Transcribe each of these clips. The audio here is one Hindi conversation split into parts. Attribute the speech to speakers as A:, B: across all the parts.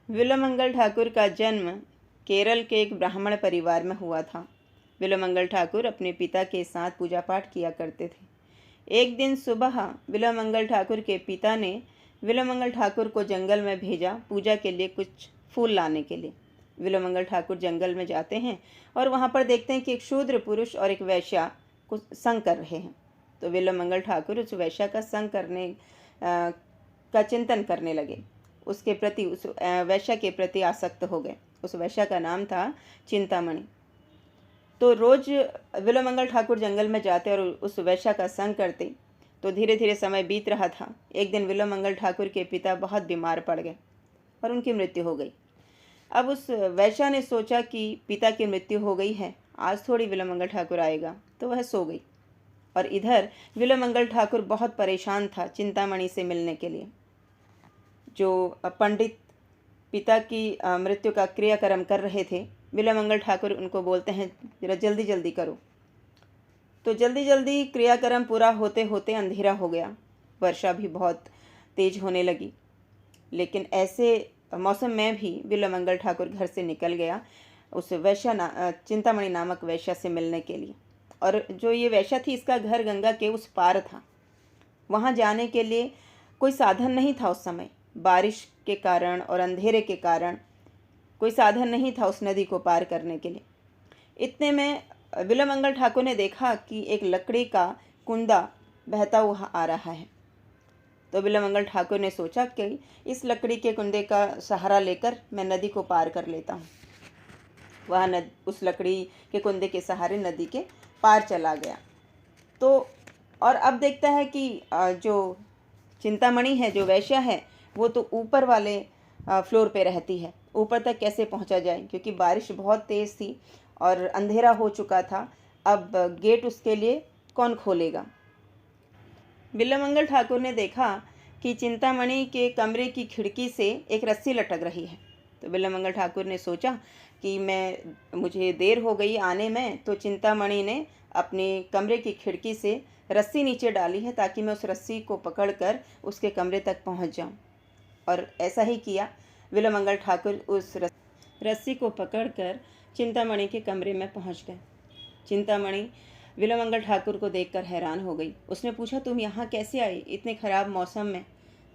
A: विल्वमंगल ठाकुर का जन्म केरल के एक ब्राह्मण परिवार में हुआ था। विल्वमंगल ठाकुर अपने पिता के साथ पूजा पाठ किया करते थे। एक दिन सुबह विल्वमंगल ठाकुर के पिता ने विल्वमंगल ठाकुर को जंगल में भेजा पूजा के लिए कुछ फूल लाने के लिए। विल्वमंगल ठाकुर जंगल में जाते हैं और वहाँ पर देखते हैं कि एक शूद्र पुरुष और एक वैश्या कुछ संग कर रहे हैं। तो विल्वमंगल ठाकुर उस वैश्या का संग करने का चिंतन करने लगे। उसके प्रति उस वैश्या के प्रति आसक्त हो गए। उस वैश्या का नाम था चिंतामणि। तो रोज विल्वमंगल ठाकुर जंगल में जाते और उस वैश्या का संग करते। तो धीरे धीरे समय बीत रहा था। एक दिन विल्वमंगल ठाकुर के पिता बहुत बीमार पड़ गए और उनकी मृत्यु हो गई। अब उस वैश्या ने सोचा कि पिता की मृत्यु हो गई है, आज थोड़ी विल्वमंगल ठाकुर आएगा, तो वह सो गई। और इधर विल्वमंगल ठाकुर बहुत परेशान था चिंतामणि से मिलने के लिए। जो पंडित पिता की मृत्यु का क्रियाक्रम कर रहे थे, विल्वमंगल ठाकुर उनको बोलते हैं जरा जल्दी जल्दी करो। तो जल्दी जल्दी क्रियाक्रम पूरा होते होते अंधेरा हो गया। वर्षा भी बहुत तेज होने लगी। लेकिन ऐसे मौसम में भी विल्वमंगल ठाकुर घर से निकल गया उस वैश्या चिंतामणि नामक वैश्या से मिलने के लिए। और जो ये वैश्या थी, इसका घर गंगा के उस पार था। वहाँ जाने के लिए कोई साधन नहीं था उस समय। बारिश के कारण और अंधेरे के कारण कोई साधन नहीं था उस नदी को पार करने के लिए। इतने में विल्वमंगल ठाकुर ने देखा कि एक लकड़ी का कुंदा बहता हुआ आ रहा है। तो विल्वमंगल ठाकुर ने सोचा कि इस लकड़ी के कुंदे का सहारा लेकर मैं नदी को पार कर लेता हूँ। वह उस लकड़ी के कुंदे के सहारे नदी के पार चला गया। तो और अब देखता है कि जो चिंतामणि है, जो वैश्या है, वो तो ऊपर वाले फ्लोर पे रहती है। ऊपर तक कैसे पहुंचा जाए, क्योंकि बारिश बहुत तेज़ थी और अंधेरा हो चुका था। अब गेट उसके लिए कौन खोलेगा। विल्वमंगल ठाकुर ने देखा कि चिंतामणि के कमरे की खिड़की से एक रस्सी लटक रही है। तो विल्वमंगल ठाकुर ने सोचा कि मुझे देर हो गई आने में, तो चिंतामणि ने अपने कमरे की खिड़की से रस्सी नीचे डाली है ताकि मैं उस रस्सी को पकड़कर उसके कमरे तक पहुंच जाऊं। और ऐसा ही किया। विल्वमंगल ठाकुर उस रस्सी को पकड़कर चिंतामणि के कमरे में पहुंच गए। चिंतामणि विल्वमंगल ठाकुर को देखकर हैरान हो गई। उसने पूछा, तुम यहाँ कैसे आई इतने खराब मौसम में?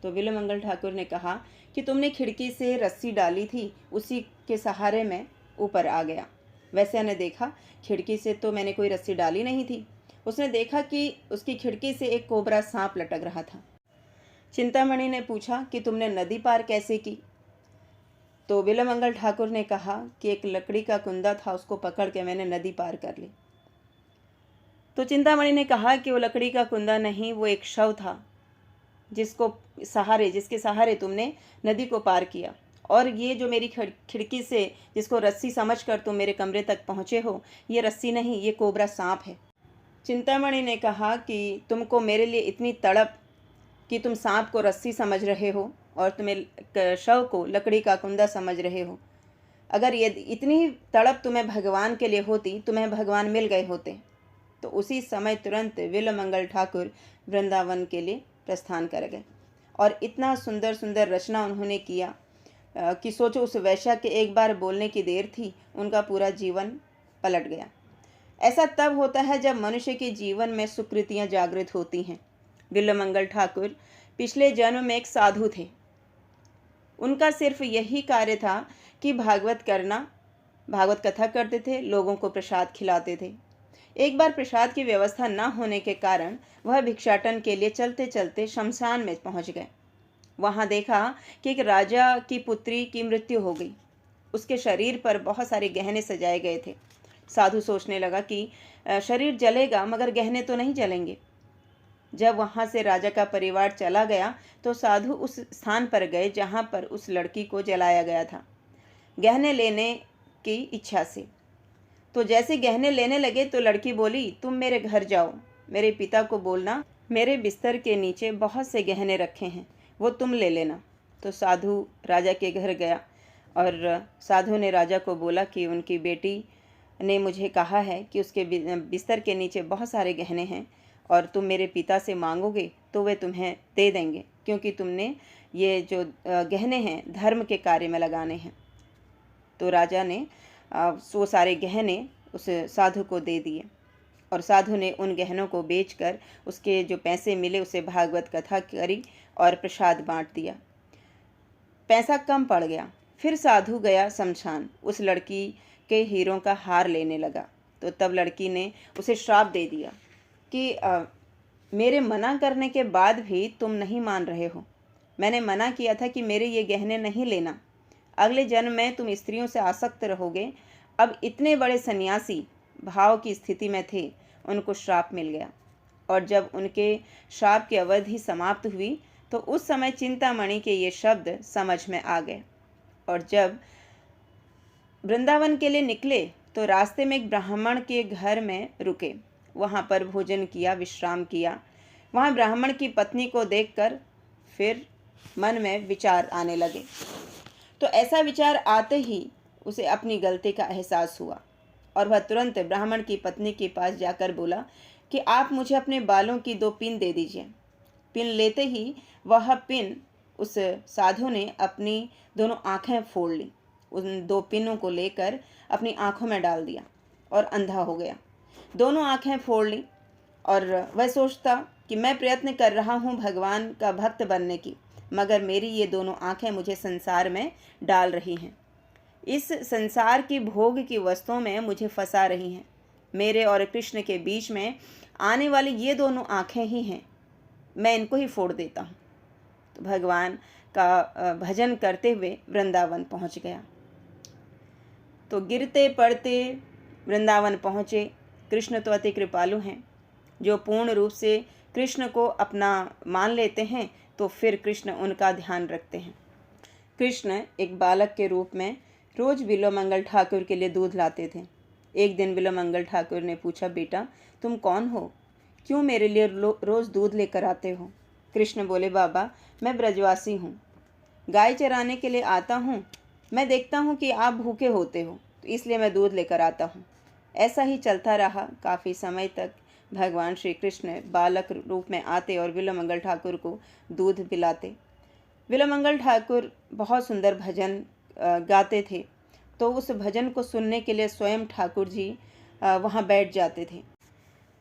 A: तो विल्वमंगल ठाकुर ने कहा कि तुमने खिड़की से रस्सी डाली थी, उसी के सहारे में ऊपर आ गया। वैश्या ने देखा, खिड़की से तो मैंने कोई रस्सी डाली नहीं थी। उसने देखा कि उसकी खिड़की से एक कोबरा सांप लटक रहा था। चिंतामणि ने पूछा कि तुमने नदी पार कैसे की? तो विल्वमंगल ठाकुर ने कहा कि एक लकड़ी का कुंदा था, उसको पकड़ के मैंने नदी पार कर ली। तो चिंतामणि ने कहा कि वो लकड़ी का कुंदा नहीं, वो एक शव था जिसके सहारे तुमने नदी को पार किया। और ये जो मेरी खिड़की से जिसको रस्सी समझकर तुम मेरे कमरे तक पहुँचे हो, ये रस्सी नहीं, ये कोबरा सांप है। चिंतामणि ने कहा कि तुमको मेरे लिए इतनी तड़प कि तुम सांप को रस्सी समझ रहे हो और तुम्हें शव को लकड़ी का कुंदा समझ रहे हो। अगर ये इतनी तड़प तुम्हें भगवान के लिए होती, तुम्हें भगवान मिल गए होते। तो उसी समय तुरंत विल्वमंगल ठाकुर वृंदावन के लिए प्रस्थान कर गए। और इतना सुंदर सुंदर रचना उन्होंने किया कि सोचो, उस वैश्या के एक बार बोलने की देर थी, उनका पूरा जीवन पलट गया। ऐसा तब होता है जब मनुष्य के जीवन में सुकृतियाँ जागृत होती हैं। विल्वमंगल ठाकुर पिछले जन्म में एक साधु थे। उनका सिर्फ यही कार्य था कि भागवत कथा करते थे, लोगों को प्रसाद खिलाते थे। एक बार प्रसाद की व्यवस्था न होने के कारण वह भिक्षाटन के लिए चलते चलते शमशान में पहुंच गए। वहां देखा कि एक राजा की पुत्री की मृत्यु हो गई। उसके शरीर पर बहुत सारे गहने सजाए गए थे। साधु सोचने लगा कि शरीर जलेगा मगर गहने तो नहीं जलेंगे। जब वहां से राजा का परिवार चला गया तो साधु उस स्थान पर गए जहां पर उस लड़की को जलाया गया था, गहने लेने की इच्छा से। तो जैसे गहने लेने लगे तो लड़की बोली, तुम मेरे घर जाओ, मेरे पिता को बोलना मेरे बिस्तर के नीचे बहुत से गहने रखे हैं, वो तुम ले लेना। तो साधु राजा के घर गया और साधु ने राजा को बोला कि उनकी बेटी ने मुझे कहा है कि उसके बिस्तर के नीचे बहुत सारे गहने हैं और तुम मेरे पिता से मांगोगे तो वे तुम्हें दे देंगे, क्योंकि तुमने ये जो गहने हैं धर्म के कार्य में लगाने हैं। तो राजा ने वो सारे गहने उस साधु को दे दिए और साधु ने उन गहनों को बेचकर उसके जो पैसे मिले उसे भागवत कथा करी और प्रसाद बांट दिया। पैसा कम पड़ गया। फिर साधु गया शमशान, उस लड़की के हीरों का हार लेने लगा। तो तब लड़की ने उसे श्राप दे दिया कि मेरे मना करने के बाद भी तुम नहीं मान रहे हो। मैंने मना किया था कि मेरे ये गहने नहीं लेना। अगले जन्म में तुम स्त्रियों से आसक्त रहोगे। अब इतने बड़े सन्यासी भाव की स्थिति में थे, उनको श्राप मिल गया। और जब उनके श्राप की अवधि समाप्त हुई तो उस समय चिंतामणि के ये शब्द समझ में आ गए। और जब वृंदावन के लिए निकले तो रास्ते में एक ब्राह्मण के घर में रुके। वहाँ पर भोजन किया, विश्राम किया। वहाँ ब्राह्मण की पत्नी को देखकर फिर मन में विचार आने लगे। तो ऐसा विचार आते ही उसे अपनी गलती का एहसास हुआ और वह तुरंत ब्राह्मण की पत्नी के पास जाकर बोला कि आप मुझे अपने बालों की 2 पिन दे दीजिए। पिन लेते ही वह पिन उस साधु ने अपनी दोनों आंखें फोड़ ली। उन 2 पिनों को लेकर अपनी आंखों में डाल दिया और अंधा हो गया। दोनों आंखें फोड़ ली और वह सोचता कि मैं प्रयत्न कर रहा हूँ भगवान का भक्त बनने की, मगर मेरी ये दोनों आंखें मुझे संसार में डाल रही हैं। इस संसार की भोग की वस्तुओं में मुझे फंसा रही हैं। मेरे और कृष्ण के बीच में आने वाली ये दोनों आंखें ही हैं। मैं इनको ही फोड़ देता हूँ। तो भगवान का भजन करते हुए वृंदावन पहुँच गया। तो गिरते पड़ते वृंदावन पहुँचे। कृष्ण तो अति कृपालु हैं। जो पूर्ण रूप से कृष्ण को अपना मान लेते हैं तो फिर कृष्ण उनका ध्यान रखते हैं। कृष्ण एक बालक के रूप में रोज बिल्वमंगल ठाकुर के लिए दूध लाते थे। एक दिन बिल्वमंगल ठाकुर ने पूछा, बेटा तुम कौन हो, क्यों मेरे लिए रोज दूध लेकर आते हो? कृष्ण बोले, बाबा मैं ब्रजवासी हूँ, गाय चराने के लिए आता हूँ। मैं देखता हूँ कि आप भूखे होते हो तो इसलिए मैं दूध लेकर आता हूँ। ऐसा ही चलता रहा। काफ़ी समय तक भगवान श्री कृष्ण बालक रूप में आते और बिल्वमंगल ठाकुर को दूध पिलाते। बिल्वमंगल ठाकुर बहुत सुंदर भजन गाते थे, तो उस भजन को सुनने के लिए स्वयं ठाकुर जी वहाँ बैठ जाते थे।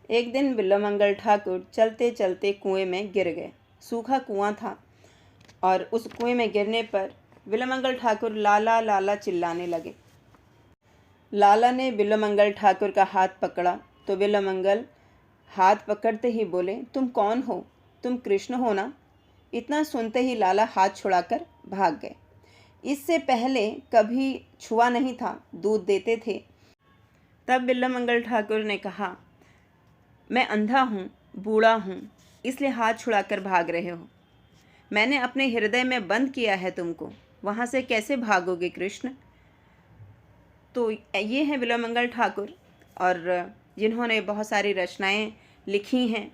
A: एक दिन बिल्वमंगल ठाकुर चलते चलते कुएं में गिर गए। सूखा कुआं था और उस कुएं में गिरने पर बिल्वमंगल ठाकुर लाला लाला चिल्लाने लगे। लाला ने बिल्वमंगल ठाकुर का हाथ पकड़ा तो बिल्वमंगल हाथ पकड़ते ही बोले, तुम कौन हो? तुम कृष्ण हो ना? इतना सुनते ही लाला हाथ छुड़ाकर भाग गए। इससे पहले कभी छुआ नहीं था, दूध देते थे। तब बिल्वमंगल ठाकुर ने कहा, मैं अंधा हूँ, बूढ़ा हूँ, इसलिए हाथ छुड़ाकर भाग रहे हो। मैंने अपने हृदय में बंद किया है तुमको, वहाँ से कैसे भागोगे कृष्ण? तो ये हैं बिल्वमंगल ठाकुर, और जिन्होंने बहुत सारी रचनाएं लिखी हैं,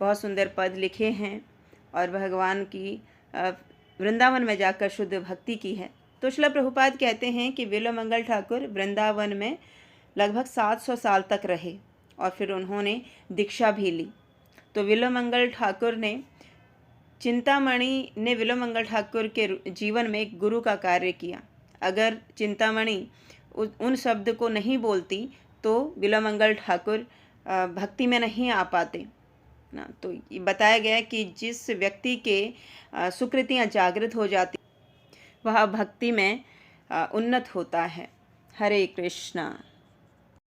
A: बहुत सुंदर पद लिखे हैं और भगवान की वृंदावन में जाकर शुद्ध भक्ति की है। तो श्रील प्रभुपाद कहते हैं कि बिल्वमंगल ठाकुर वृंदावन में लगभग 700 साल तक रहे और फिर उन्होंने दीक्षा भी ली। तो बिल्वमंगल ठाकुर ने चिंतामणि ने बिल्वमंगल ठाकुर के जीवन में एक गुरु का कार्य किया। अगर चिंतामणि उन शब्द को नहीं बोलती तो बिल्वमंगल ठाकुर भक्ति में नहीं आ पाते ना। तो ये बताया गया कि जिस व्यक्ति के सुकृतियाँ जागृत हो जाती वह भक्ति में उन्नत होता है। हरे कृष्णा।